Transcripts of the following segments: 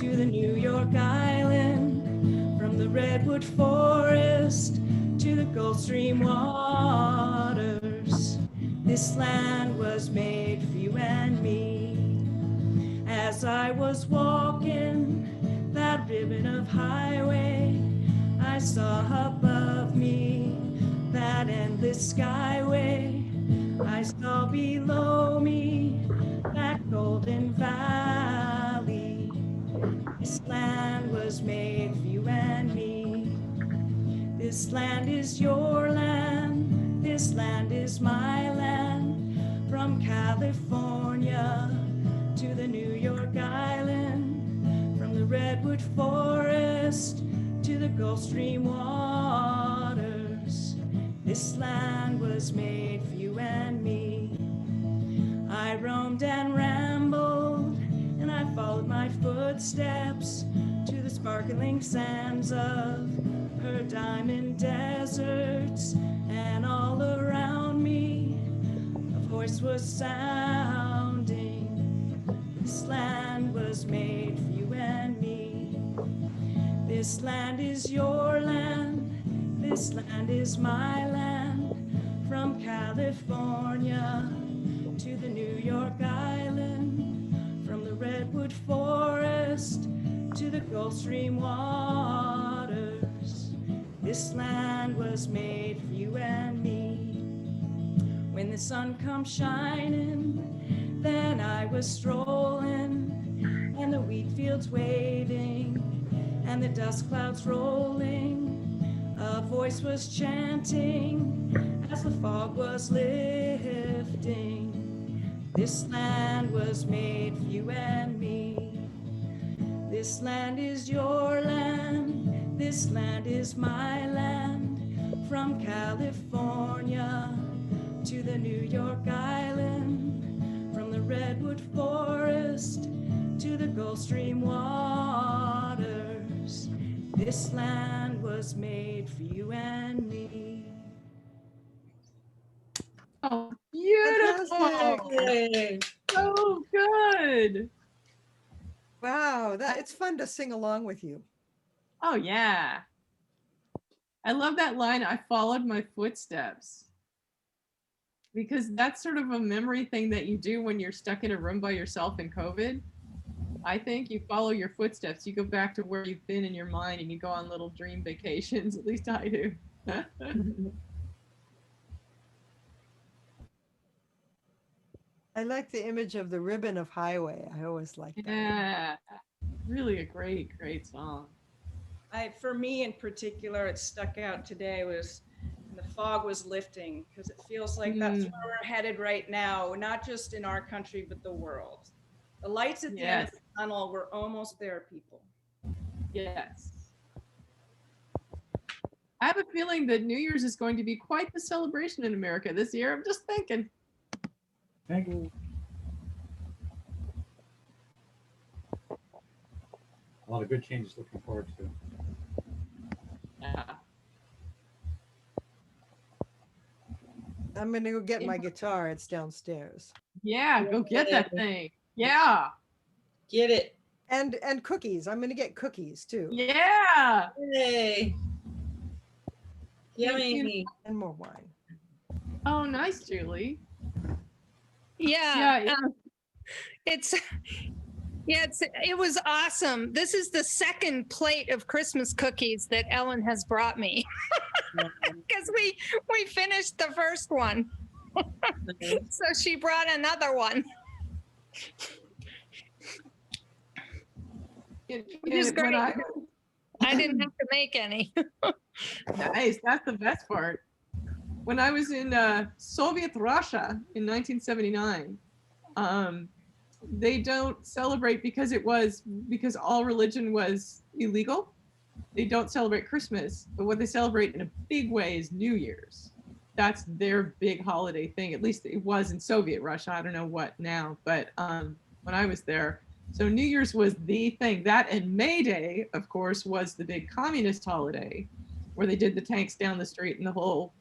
to the New York Island, from the redwood forest to the Gulf Stream waters. This land was made for you and me. As I was walking that ribbon of highway, I saw above me that endless skyway. I saw below me that golden valley. This land was made for you and me. This land is your land, this land is my land, from California to the New York Island, from the redwood forest to the Gulf Stream waters. This land was made for you and me. I roamed and rambled, and I followed my footsteps to the sparkling sands of her diamond deserts, and all around me a voice was sounding. This land was made for you and me. This land is your land, this land is my land, from California to the New York Island, from the redwood forest to the Gulf Stream waters. This land was made for you and me. When the sun comes shining, then I was strolling, and the wheat fields waving, and the dust clouds rolling. A voice was chanting as the fog was lifting. This land was made for you and me. This land is your land, this land is my land, from California to the New York Island, from the redwood forest to the Gulf Stream waters. This land was made for you and me. Oh, beautiful. So good. Wow, it's fun to sing along with you. Oh, yeah. I love that line, I followed my footsteps. Because that's sort of a memory thing that you do when you're stuck in a room by yourself in COVID. I think you follow your footsteps. You go back to where you've been in your mind and you go on little dream vacations. At least I do. I like the image of the ribbon of highway. I always like that. Yeah, really a great song. For me in particular, it stuck out today was the fog was lifting, because it feels like that's where we're headed right now, not just in our country, but the world. The lights at the end of the tunnel, we're almost there, people. Yes. I have a feeling that New Year's is going to be quite the celebration in America this year. I'm just thinking. Thank you. A lot of good changes looking forward to. Yeah. I'm going to go get my guitar. It's downstairs. Yeah, go get that thing. Yeah. Get it. And cookies. I'm going to get cookies too. Yeah. Yay. Yummy. And more wine. Oh, nice, Julie. Yeah. It was awesome. This is the second plate of Christmas cookies that Ellen has brought me because we finished the first one. So she brought another one. Which is great. I didn't have to make any. Nice. That's the best part. When I was in Soviet Russia in 1979, they don't celebrate because all religion was illegal. They don't celebrate Christmas, but what they celebrate in a big way is New Year's. That's their big holiday thing. At least it was in Soviet Russia. I don't know what now, but when I was there, so New Year's was the thing. That and May Day, of course, was the big communist holiday, where they did the tanks down the street and the whole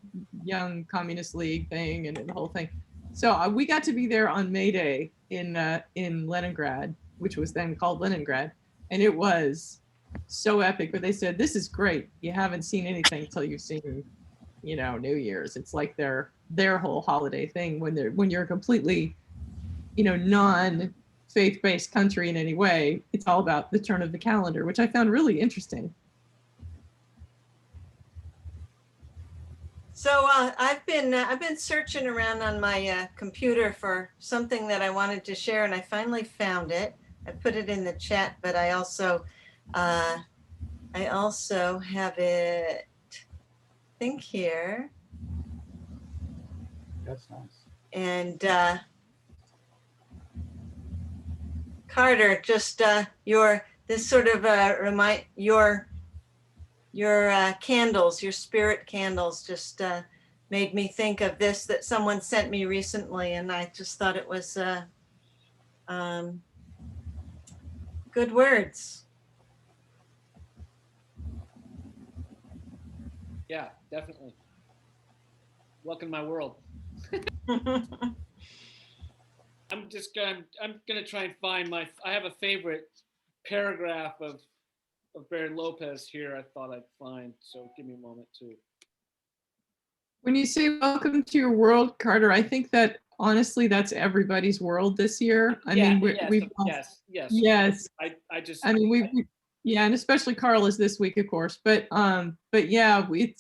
Young Communist League thing and the whole thing. So we got to be there on May Day in Leningrad, which was then called Leningrad. And it was so epic, but they said, this is great. You haven't seen anything until you've seen, you know, New Year's. It's like their whole holiday thing when you're a completely, you know, non-faith-based country in any way. It's all about the turn of the calendar, which I found really interesting. So I've been searching around on my computer for something that I wanted to share, and I finally found it. I put it in the chat, but I also have it, I think, here. That's nice. And Carter, just your this sort of remind your candles, your spirit candles, just made me think of this that someone sent me recently, and I just thought it was good words. Yeah, definitely. Welcome to my world. I'm gonna try and find I have a favorite paragraph of Baron Lopez here I thought I'd find, so give me a moment too. When you say welcome to your world, Carter, I think that honestly, that's everybody's world this year. I mean, yes. I mean, yeah, and especially Carl is this week, of course, but yeah, it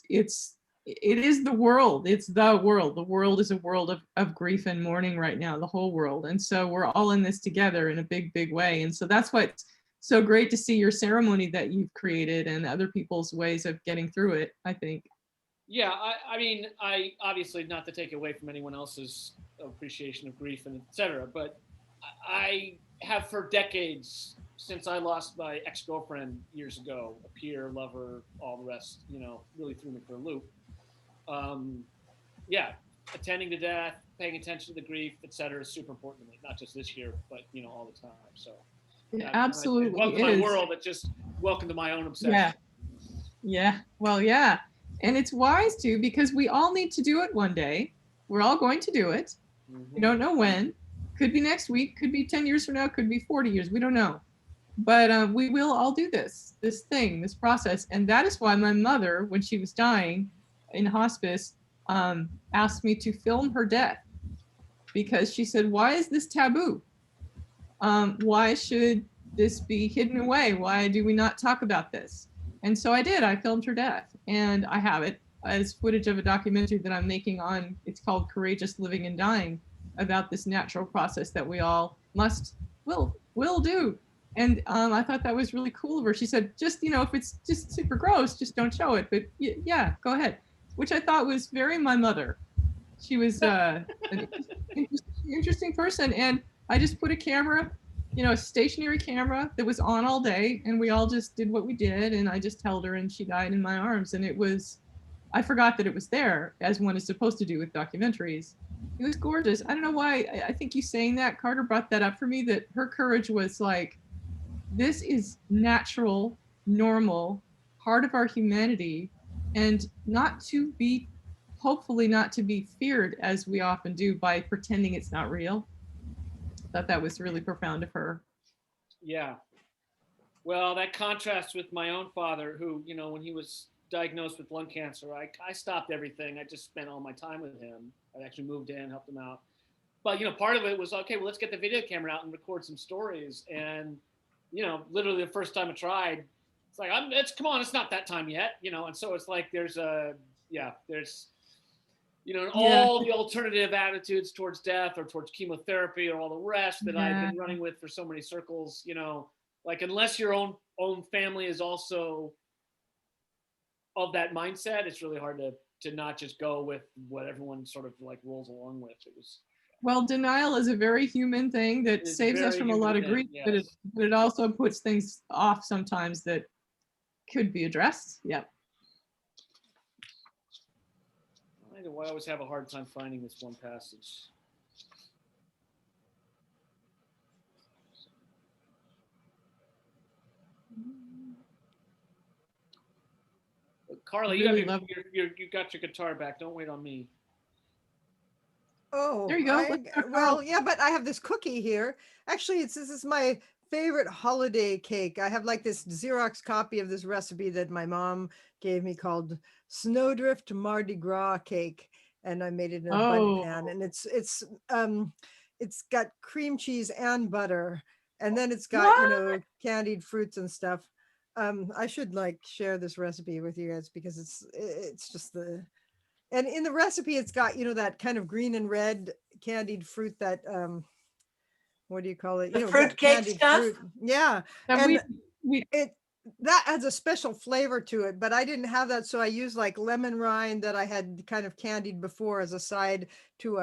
is the world. It's the world. The world is a world of grief and mourning right now, the whole world. And so we're all in this together in a big, big way. And so that's what's so great to see your ceremony that you've created and other people's ways of getting through it, I think. Yeah, I mean, I obviously, not to take away from anyone else's appreciation of grief and et cetera, but I have for decades, since I lost my ex-girlfriend years ago, a peer, lover, all the rest, you know, really threw me for a loop. Yeah, attending to death, paying attention to the grief, et cetera, is super important to me, not just this year, but, you know, all the time. So it absolutely welcome to my world, but just welcome to my own obsession. Yeah, well, yeah. And it's wise to, because we all need to do it one day. We're all going to do it. We don't know when. Could be next week, could be 10 years from now, could be 40 years. We don't know. But we will all do this process. And that is why my mother, when she was dying in hospice, asked me to film her death, because she said, why is this taboo? Why should this be hidden away? Why do we not talk about this? And so I did. I filmed her death, and I have it as footage of a documentary that I'm making on, it's called Courageous Living and Dying, about this natural process that we all will do. And I thought that was really cool of her. She said, just, you know, if it's just super gross, just don't show it. But yeah, go ahead. Which I thought was very my mother. She was an interesting person. And I just put a camera, you know, a stationary camera that was on all day, and we all just did what we did, and I just held her, and she died in my arms. And it was, I forgot that it was there, as one is supposed to do with documentaries. It was gorgeous. I don't know why, I think you saying that, Carter, brought that up for me, that her courage was like, this is natural, normal, part of our humanity, and not to be, hopefully not to be feared as we often do by pretending it's not real. Thought that was really profound of her. Yeah. Well, that contrasts with my own father, who, you know, when he was diagnosed with lung cancer, I stopped everything. I just spent all my time with him. I actually moved in, helped him out. But, you know, part of it was, okay, well, let's get the video camera out and record some stories. And, you know, literally the first time I tried, it's like, come on, it's not that time yet, you know? And so it's like, there's you know, and all the alternative attitudes towards death or towards chemotherapy or all the rest that I've been running with for so many circles, you know, like, unless your own family is also of that mindset, it's really hard to not just go with what everyone sort of like rolls along with. It was. Well, denial is a very human thing that saves us from a lot of grief, yes. but it also puts things off sometimes that could be addressed. Yep. I always have a hard time finding this one passage. Carla, you got your guitar back. Don't wait on me. Oh, there you go. well, yeah, but I have this cookie here. Actually, this is my favorite holiday cake. I have like this Xerox copy of this recipe that my mom gave me called Snowdrift Mardi Gras cake. And I made it in a bun pan, and it's got cream cheese and butter, and then it's got, you know, candied fruits and stuff. I should like share this recipe with you guys because it's just and in the recipe it's got, you know, that kind of green and red candied fruit that what do you call it? The You know, fruit that cake candied stuff? fruit. Yeah. And And we that adds a special flavor to it, but I didn't have that, so I used like lemon rind that I had kind of candied before as a side to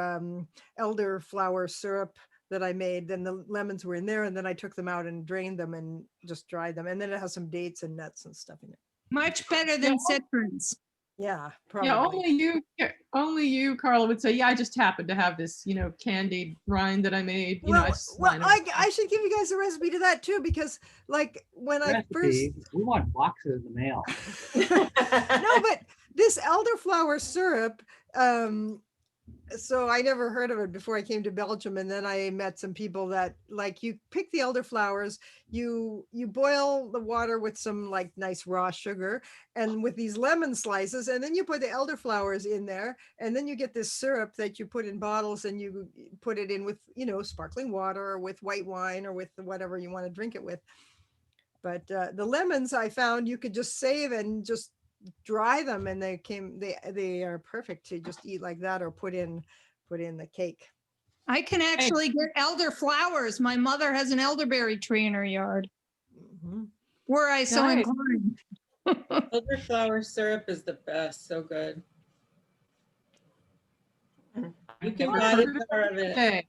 elderflower syrup that I made. Then the lemons were in there, and then I took them out and drained them and just dried them, and then it has some dates and nuts and stuff in it. Much better than citrons. Yeah, probably. yeah, only you, Carla, would say, yeah, I just happened to have this, you know, candied rind that I made. You know, I just line up. I should give you guys a recipe to that too, because like when I first We want boxes in the mail. no, but this elderflower syrup, so I never heard of it before I came to Belgium, and then I met some people that like, you pick the elderflowers, you boil the water with some like nice raw sugar and with these lemon slices, and then you put the elderflowers in there, and then you get this syrup that you put in bottles, and you put it in with, you know, sparkling water or with white wine or with whatever you want to drink it with. But the lemons I found you could just save and just dry them, and they are perfect to just eat like that or put in the cake. I can actually get elder flowers. My mother has an elderberry tree in her yard. Were I so Nice. inclined. Elderflower syrup is the best. So good. You can buy the jar of it. Okay.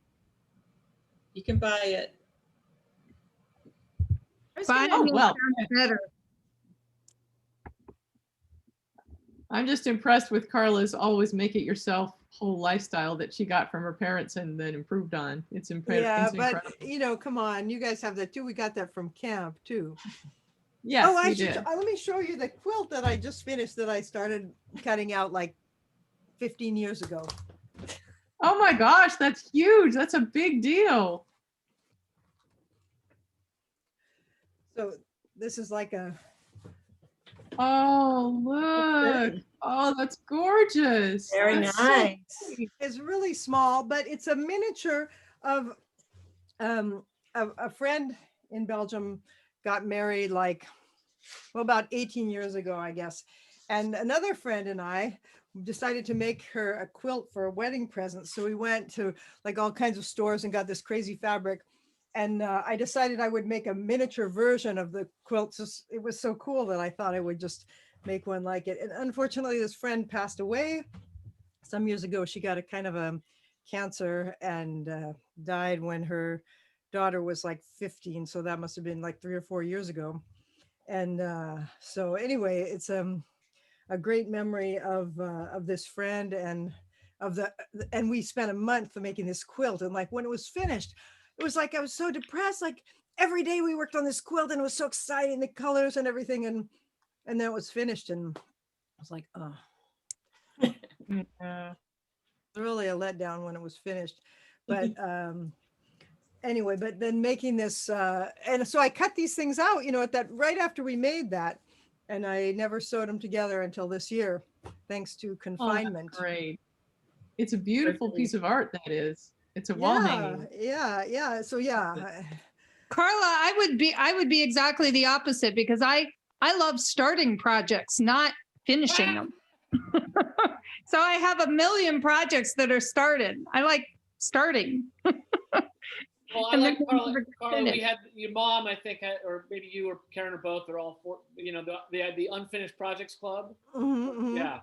You can buy it. Finding it well. sounds better. I'm just impressed with Carla's always make it yourself whole lifestyle that she got from her parents and then improved on. It's incredible. Yeah, but you know, come on, you guys have that too. We got that from camp too. Yes, oh, we did. let me show you the quilt that I just finished that I started cutting out like 15 years ago. Oh my gosh, that's huge. That's a big deal. So this is like a Oh, look. Oh, that's gorgeous. Very That's so nice. pretty. it's really small, but it's a miniature of a friend in Belgium got married like, well, about 18 years ago, I guess. And another friend and I decided to make her a quilt for a wedding present. So we went to like all kinds of stores and got this crazy fabric. And I decided I would make a miniature version of the quilt. It was so cool that I thought I would just make one like it. And unfortunately, this friend passed away some years ago. She got a kind of a cancer and died when her daughter was like 15. So that must have been like 3 or 4 years ago. And so anyway, it's a great memory of this friend and and we spent a month making this quilt. And like when it was finished, it was like I was so depressed. Like every day we worked on this quilt and it was so exciting, the colors and everything. And then it was finished and I was like, oh. Yeah. Really a letdown when it was finished. But anyway, but then making this and so I cut these things out, you know, at that right after we made that, and I never sewed them together until this year, thanks to confinement. Oh, great. It's a beautiful piece of art, that is. It's a wall hanging. Yeah. So yeah. Carla, I would be exactly the opposite because I love starting projects, not finishing them. So I have a million projects that are started. I like starting. Well, I And like then Carla, never Carla, we finish. had your mom, I think, or maybe you or Karen or both are all for, you know, they had the Unfinished Projects Club. Mhm. Yeah.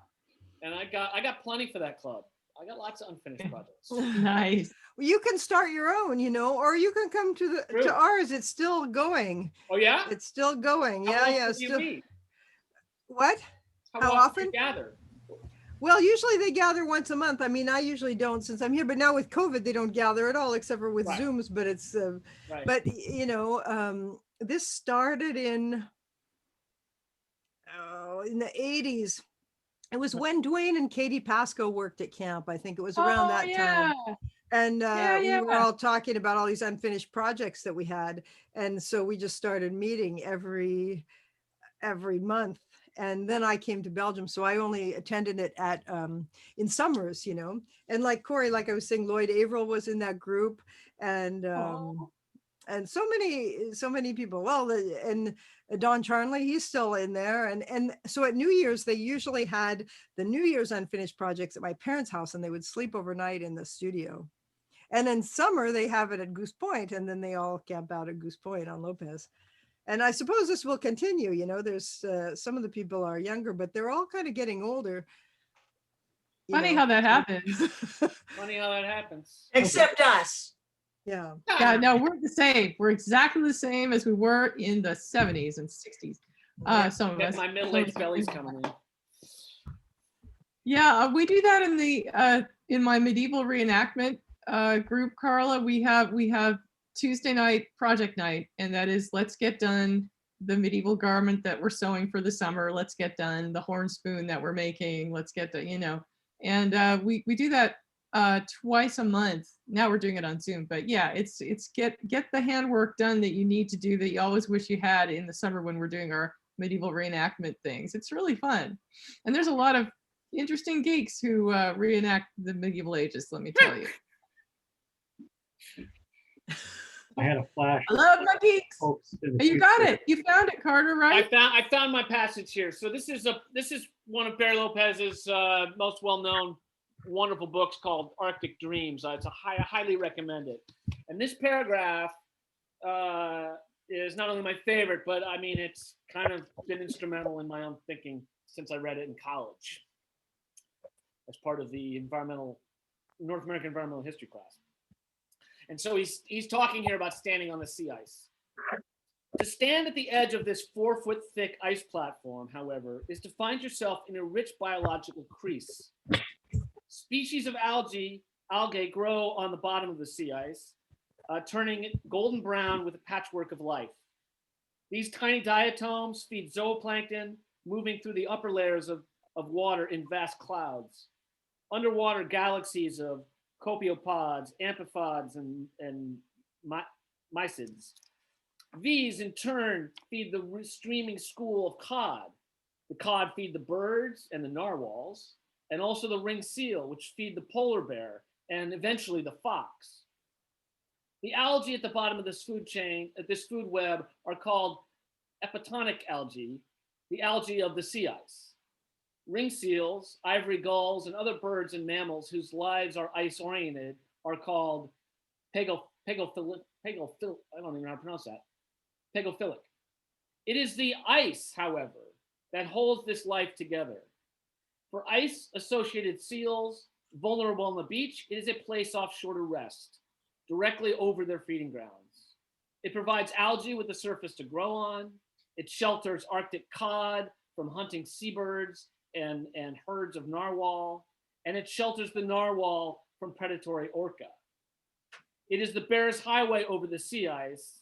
And I got plenty for that club. I got lots of unfinished projects. Nice. Well, you can start your own, you know, or you can come to True. ours. It's still going. Oh yeah? It's still going. How Yeah. often do you Still. meet? What? How How often? often? Do you gather? Well, usually they gather once a month. I mean, I usually don't since I'm here, but now with COVID, they don't gather at all except for with Right. Zooms, but it's, Right. but you know, this started in the 80s. It was when Dwayne and Katie Pasco worked at camp. I think it was around that time. And Yeah, we were yeah. all talking about all these unfinished projects that we had. And so we just started meeting every month. And then I came to Belgium. So I only attended it at in summers, you know. And like Corey, like I was saying, Lloyd Averill was in that group. And so many people. Well, and Don Charnley, he's still in there. And so at New Year's, they usually had the New Year's unfinished projects at my parents' house, and they would sleep overnight in the studio. And in summer, they have it at Goose Point, and then they all camp out at Goose Point on Lopez. And I suppose this will continue. You know, there's some of the people are younger, but they're all kind of getting older. Funny how that happens. Funny how that happens. Except us. Yeah. Yeah, no, we're the same. We're exactly the same as we were in the 70s and 60s. Some of us. My middle-aged belly's coming in. Yeah, we do that in my medieval reenactment group, Carla. We have Tuesday night project night, and that is let's get done the medieval garment that we're sewing for the summer. Let's get done the horn spoon that we're making. Let's get the, you know, and we do that twice a month. Now we're doing it on Zoom, but yeah, it's get the handwork done that you need to do that you always wish you had in the summer when we're doing our medieval reenactment things. It's really fun, and there's a lot of interesting geeks who reenact the medieval ages. Let me tell you. I had a flash. I love my geeks. Hopes in the You got future. it. You found it, Carter, right? I found my passage here. So this is one of Barry Lopez's most well-known, wonderful books called Arctic Dreams. I highly recommend it. And this paragraph is not only my favorite, but I mean it's kind of been instrumental in my own thinking since I read it in college as part of the North American environmental history class. And so he's talking here about standing on the sea ice. To stand at the edge of this 4-foot thick ice platform, however, is to find yourself in a rich biological crease. Species of algae grow on the bottom of the sea ice, turning it golden brown with a patchwork of life. These tiny diatoms feed zooplankton, moving through the upper layers of water in vast clouds. Underwater galaxies of copiopods, amphipods, and mysids. These, in turn, feed the streaming school of cod. The cod feed the birds and the narwhals, and also the ringed seal, which feed the polar bear, and eventually the fox. The algae at the bottom of this food chain, this food web, are called epitonic algae, the algae of the sea ice. Ring seals, ivory gulls, and other birds and mammals whose lives are ice-oriented are called pagophilic. I don't even know how to pronounce that. Pagophilic. It is the ice, however, that holds this life together. For ice-associated seals vulnerable on the beach, it is a place offshore to rest, directly over their feeding grounds. It provides algae with a surface to grow on. It shelters Arctic cod from hunting seabirds and herds of narwhal, and it shelters the narwhal from predatory orca. It is the bear's highway over the sea ice,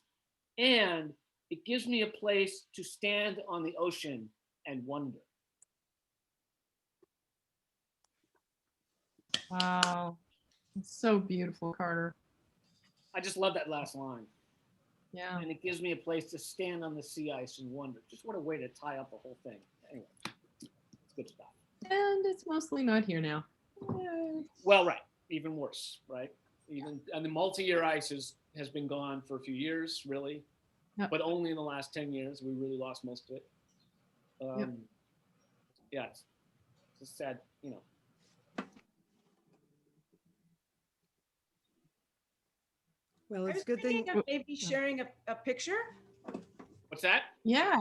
and it gives me a place to stand on the ocean and wonder. Wow. It's so beautiful, Carter. I just love that last line. Yeah. And it gives me a place to stand on the sea ice and wonder. Just what a way to tie up the whole thing. Anyway. Good stuff. And it's mostly not here now. Well, right. Even worse, right? And the multi-year ice has been gone for a few years, really. Yep. But only in the last 10 years, we really lost most of it. Yep. Yeah, it's sad, you know. Well, I it's was a good thing. thinking of maybe sharing a picture. What's that? Yeah.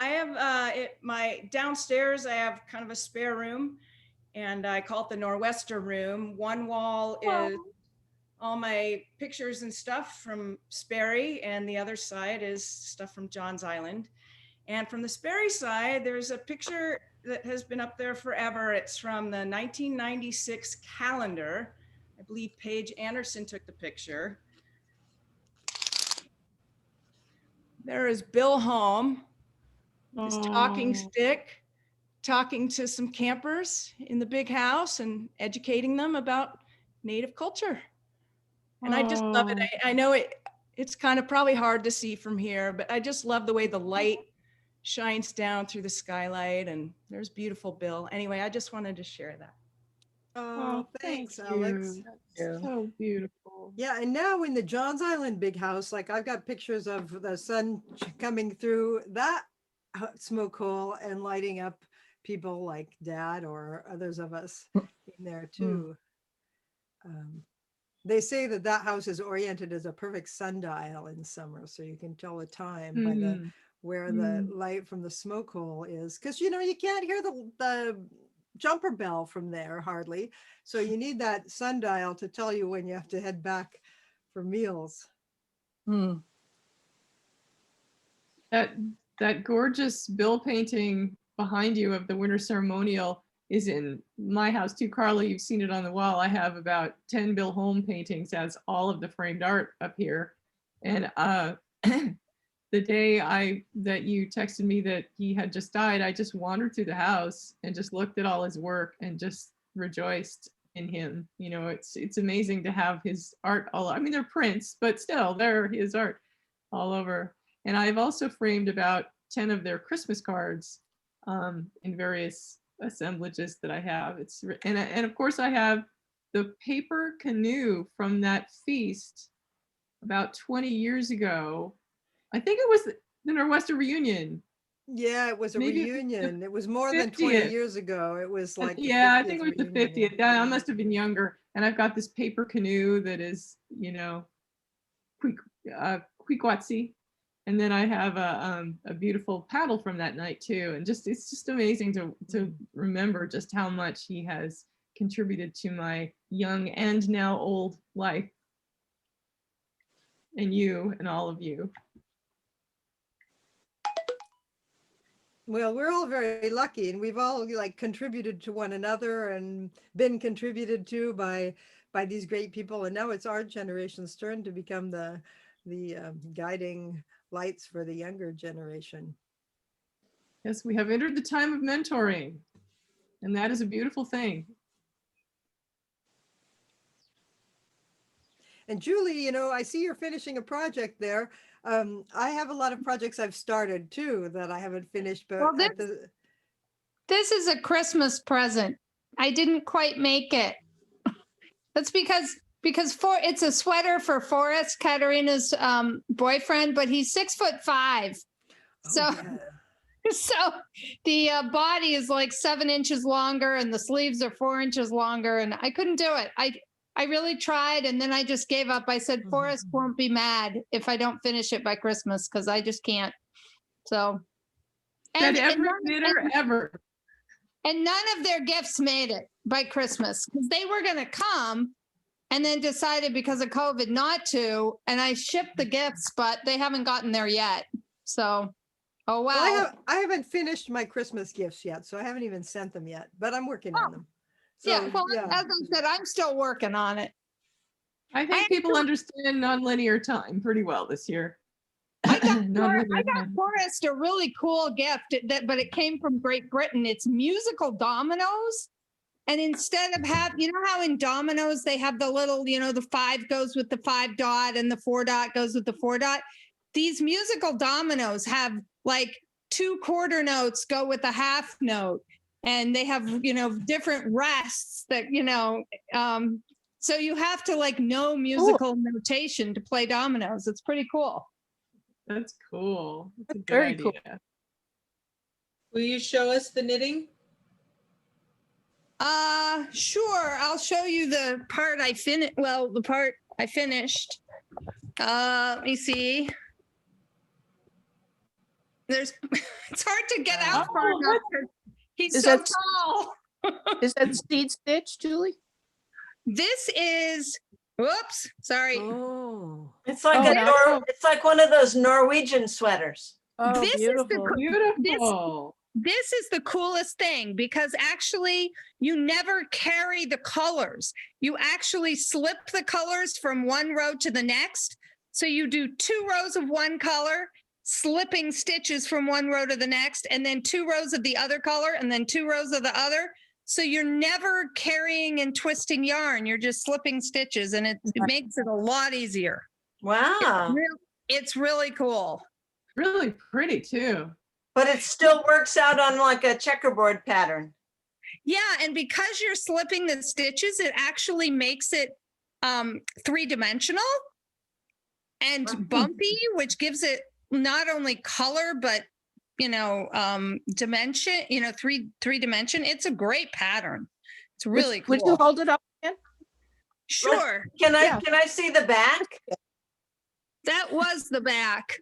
I have my downstairs, I have kind of a spare room, and I call it the Nor'wester room. One wall is all my pictures and stuff from Sperry, and the other side is stuff from Johns Island. And from the Sperry side, there's a picture that has been up there forever. It's from the 1996 calendar. I believe Paige Anderson took the picture. There is Bill Holm, his talking stick, talking to some campers in the big house and educating them about Native culture. And I just love it. Oh. I know it's kind of probably hard to see from here, but I just love the way the light shines down through the skylight, and there's beautiful Bill. Anyway, I just wanted to share that. Oh, thank thanks, Alex. you. That's so beautiful. Yeah, and now in the Johns Island big house, like I've got pictures of the sun coming through that smoke hole and lighting up people like Dad or others of us in there too. They say that that house is oriented as a perfect sundial in summer, so you can tell the time by the where the light from the smoke hole is, because you can't hear the jumper bell from there hardly, so you need that sundial to tell you when you have to head back for meals. That gorgeous Bill painting behind you of the winter ceremonial is in my house too. Carla, you've seen it on the wall. I have about 10 Bill Holm paintings as all of the framed art up here. And the day that you texted me that he had just died, I just wandered through the house and just looked at all his work and just rejoiced in him. It's amazing to have his art all. I mean, they're prints, but still, they're his art all over. And I've also framed about 10 of their Christmas cards in various assemblages that I have. And of course I have the paper canoe from that feast about 20 years ago. I think it was the Nor'wester reunion. Yeah, it was a Maybe reunion. It was more than 20 50th. years ago. It was like the Yeah, I 50th think it was the reunion, 50th. Yeah, I must have been younger. And I've got this paper canoe that is, Queequatsy. And then I have a beautiful paddle from that night too. And it's just amazing to remember just how much he has contributed to my young and now old life. And you and all of you. Well, we're all very lucky, and we've all contributed to one another and been contributed to by these great people. And now it's our generation's turn to become the guiding lights for the younger generation. Yes, we have entered the time of mentoring, and that is a beautiful thing. And Julie, I see you're finishing a project there. I have a lot of projects I've started too that I haven't finished, but Well, this is a Christmas present. I didn't quite make it. That's because it's a sweater for Forrest, Katarina's boyfriend, but he's 6'5". So, so the body is like 7 inches longer and the sleeves are 4 inches longer, and I couldn't do it. I really tried, and then I just gave up. I said, Forrest won't be mad if I don't finish it by Christmas, because I just can't. So, And none of their gifts made it by Christmas, because they were going to come and then decided because of COVID not to. And I shipped the gifts, but they haven't gotten there yet. So, oh, wow. Well, I haven't finished my Christmas gifts yet, so I haven't even sent them yet, but I'm working on them. So, yeah, well, as I said, I'm still working on it. I think people understand nonlinear time pretty well this year. I got Forrest a really cool gift, but it came from Great Britain. It's musical dominoes. And instead of how in dominoes, they have the little, the 5 goes with the 5 dot and the 4 dot goes with the 4 dot. These musical dominoes have like 2 quarter notes go with a half note. And they have, different rests that, so you have to know musical notation to play dominoes. It's pretty cool. That's cool. That's a good very idea. cool. Will you show us the knitting? Sure. I'll show you the part I finished. Well, the part I finished. Let me see. It's hard to get out far enough. He's so tall. Is that seed stitch, Julie? This is, whoops, sorry. Oh, It's like it's like one of those Norwegian sweaters. Oh, This is beautiful. Beautiful. This is the coolest thing, because actually you never carry the colors. You actually slip the colors from one row to the next. So you do 2 rows of one color, slipping stitches from one row to the next, and then 2 rows of the other color, and then 2 rows of the other. So you're never carrying and twisting yarn. You're just slipping stitches, and it makes it a lot easier. Wow. It's really cool. Really pretty too. But it still works out on like a checkerboard pattern. Yeah, and because you're slipping the stitches, it actually makes it three-dimensional and bumpy, which gives it not only color, but dimension, three dimension. It's a great pattern. It's really cool. Would you hold it up again? Sure. Can I Yeah. can I see the back? That was the back.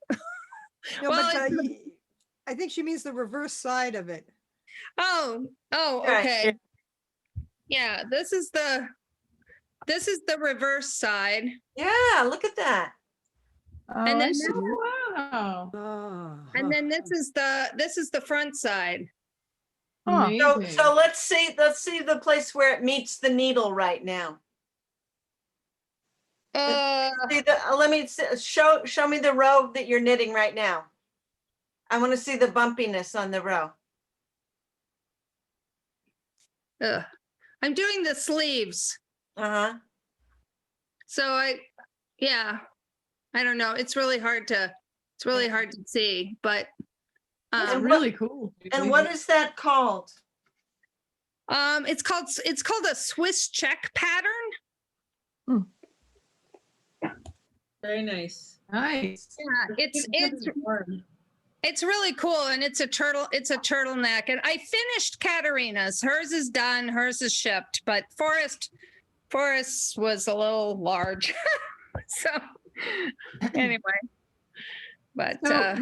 No, Well, but I think she means the reverse side of it. Oh, Right. okay. Yeah, this is the reverse side. Yeah, look at that. And then Wow. Oh. And then this is the front side. So let's see the place where it meets the needle right now. Let me show me the row that you're knitting right now. I want to see the bumpiness on the row. I'm doing the sleeves. Uh-huh. So I don't know. It's really hard to see, but That's And really cool. And what is that called? it's called a Swiss check pattern. Very nice. Nice. Yeah, it's really cool, and it's a turtleneck. And I finished Katarina's. Hers is done. Hers is shipped. But Forrest's was a little large. So anyway, but So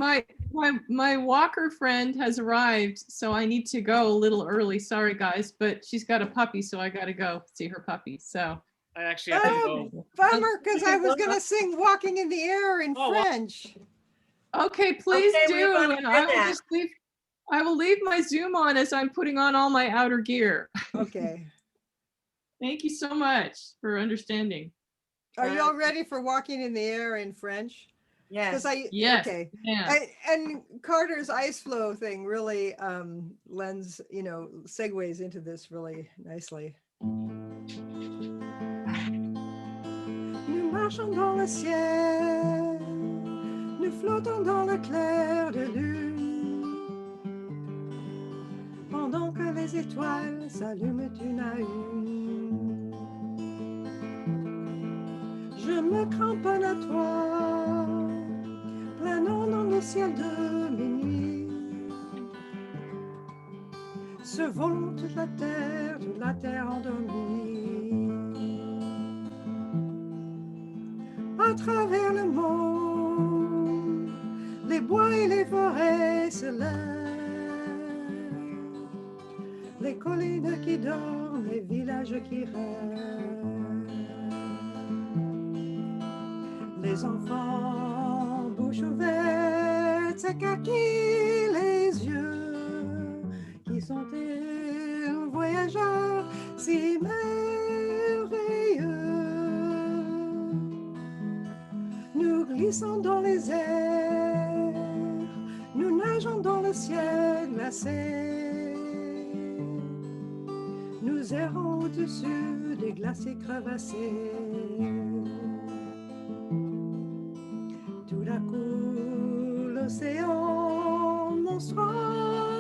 my walker friend has arrived, so I need to go a little early. Sorry, guys, but she's got a puppy, so I got to go see her puppy. So I actually have to Oh, go. bummer, because I was gonna sing "Walking in the Air" in Oh, wow. French. okay, please Okay, we do, wanna and do I will that. just leave. I will leave my Zoom on as I'm putting on all my outer gear. Okay. Thank you so much for understanding. Are you all ready for "Walking in the Air" in French? Yes. Yes. Okay. Yeah. And Carter's ice flow thing really lends, segues into this really nicely. Nous marchons dans le ciel, nous flottons dans le clair de lune, pendant que les étoiles s'allument une à une. Je me cramponne à toi, planant dans le ciel de minuit. Survolons toute la terre endormie. À travers le monde, les bois et les forêts se lèvent, les collines qui dorment, les villages qui rêvent. Les enfants, bouche ouverte, s'écarquillent les yeux, qui sont-ils, voyageurs si merveilleux? Nous glissons dans les airs, nous nageons dans le ciel glacé. Nous errons au-dessus des glaciers crevassés. Tout à coup, l'océan monstre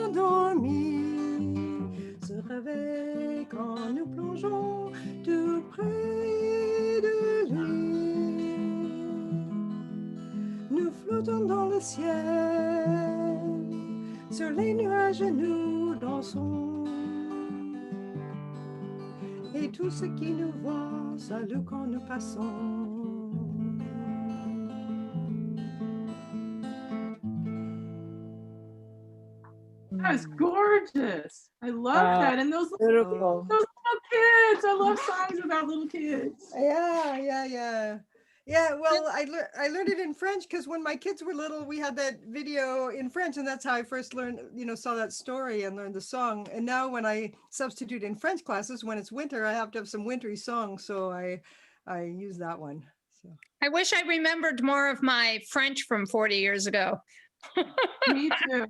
endormi se réveille quand nous plongeons tout près de lui. Nous flottons dans le ciel, sur les nuages nous dansons. Et tout ce qui nous voit salue quand nous passons. That was gorgeous. I love that. And those Beautiful. little kids. I love songs about little kids. Yeah. Well, I learned it in French because when my kids were little, we had that video in French, and that's how I first learned, saw that story and learned the song. And now when I substitute in French classes, when it's winter, I have to have some wintry songs, so I use that one. So I wish I remembered more of my French from 40 years ago. Me too.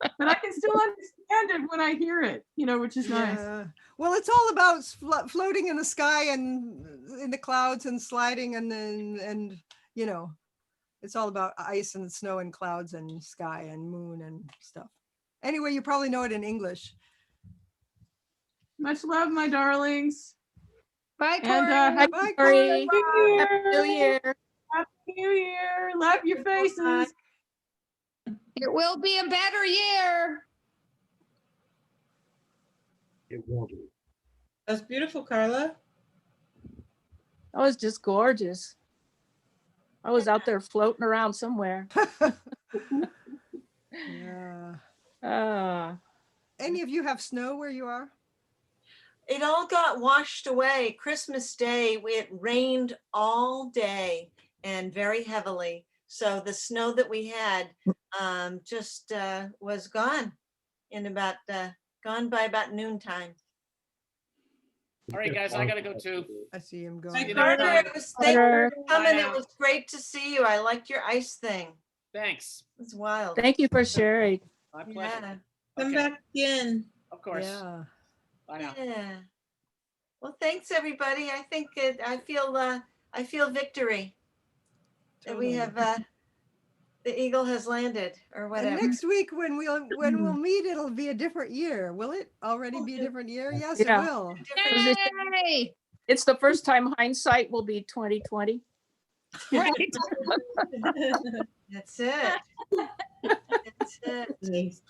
But I can still understand it when I hear it, which is nice. Yeah. Well, it's all about floating in the sky and in the clouds and sliding and it's all about ice and snow and clouds and sky and moon and stuff. Anyway, you probably know it in English. Much love, my darlings. Bye, And Corey. Bye, Corey. Corey. Happy New Year. Happy New Year. Love your faces. It will be a better year. It will be. That's beautiful, Carla. That was just gorgeous. I was out there floating around somewhere. Yeah. Any of you have snow where you are? It all got washed away. Christmas Day, it rained all day and very heavily. So the snow that we had just was gone by about noontime. All right, guys, I gotta go too. I see him Bye, going. Carter. Thank you for Bye coming. It now. was great to see you. I liked your ice thing. Thanks. It's wild. Thank you for sharing. My pleasure. Yeah. Come Okay, back again. of course. Yeah. Bye now. Yeah. Well, thanks everybody. I think I feel victory. That we Totally. have the eagle has landed or And whatever. next week when we'll meet, it'll be a different year. Will it already be a different year? Yes, Yeah. it will. Different- Yay! It's the first time hindsight will be 2020. Right. That's it. That's it. Nice.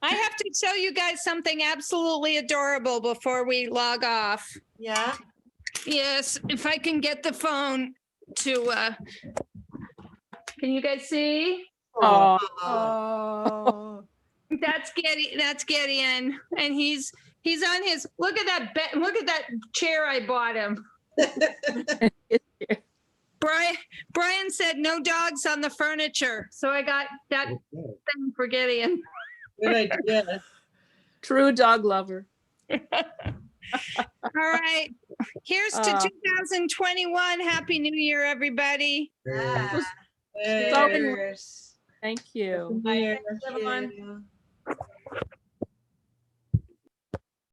I have to show you guys something absolutely adorable before we log off. Yeah. Yes, if I can get the phone to, can you guys see? Oh, Oh, That's Gideon, and he's on his, look at that chair I bought him. Brian said no dogs on the furniture, so I got that Okay. thing for Gideon. Good idea. true dog lover. All right, here's to Uh, 2021. Happy New Year, everybody. Ah, Yay. So- cheers. Thank you. New Year. Thank you.